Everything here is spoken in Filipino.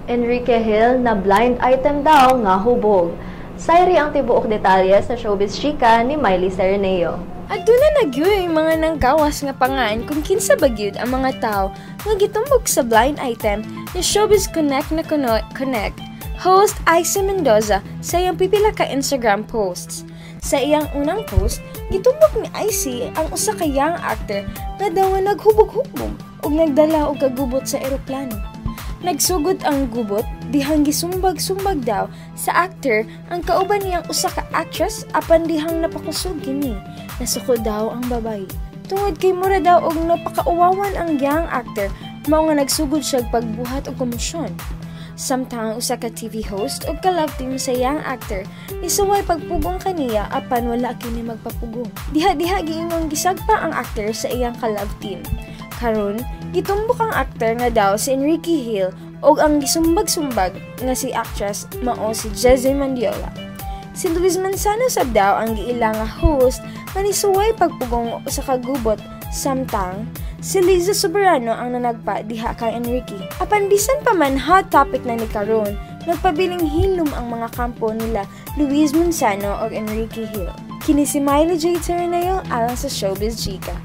Enrique Hill na blind item daw nga hubog. Sayri ang tibuok detalye sa showbiz chika ni Miley Sereneo. Aduna na gyud mga nanggawas nga pangan kung kinsa ba gyud ang mga tao nga gitumbok sa blind item ni Showbiz Connect na Connect host Icy Mendoza sa iyang pipila ka Instagram posts. Sa iyang unang post, gitumbok ni Icy ang usa ka young actor nga daw naghubog-hubog ug nagdala og kagubot sa eroplano. Nagsugod ang gubot dihang gisumbag-sumbag daw sa actor ang kauban niyang usa ka actress apan dihang napakusog kini. Nasukod daw ang babae. Tungod kay mura daw og napakauwawan ang young actor, mao nga nagsugod siya pagbuhat og komosyon. Samtang usa ka TV host o ka-love team sa young actor isuway pagpugong kaniya apan wala kini magpapugong. Diha-diha giingong gisagpa ang actor sa iyang ka-love team. Karon, gitumbok ang actor nga daw si Enrique Hill og ang gisumbag-sumbag nga si actress mao si Jezzy Mandiola. Si Luis Manzano sab daw ang giila nga host nga nisuway pagpugong sa kagubot samtang si Liza Soberano ang nanagpa diha kay Enrique. Apan bisan pa man hot topic na ni karon, nagpabiling hilom ang mga kampo nila Luis Manzano ug Enrique Hill. Kini si Miley J. Sereneo alang sa Showbiz Chika.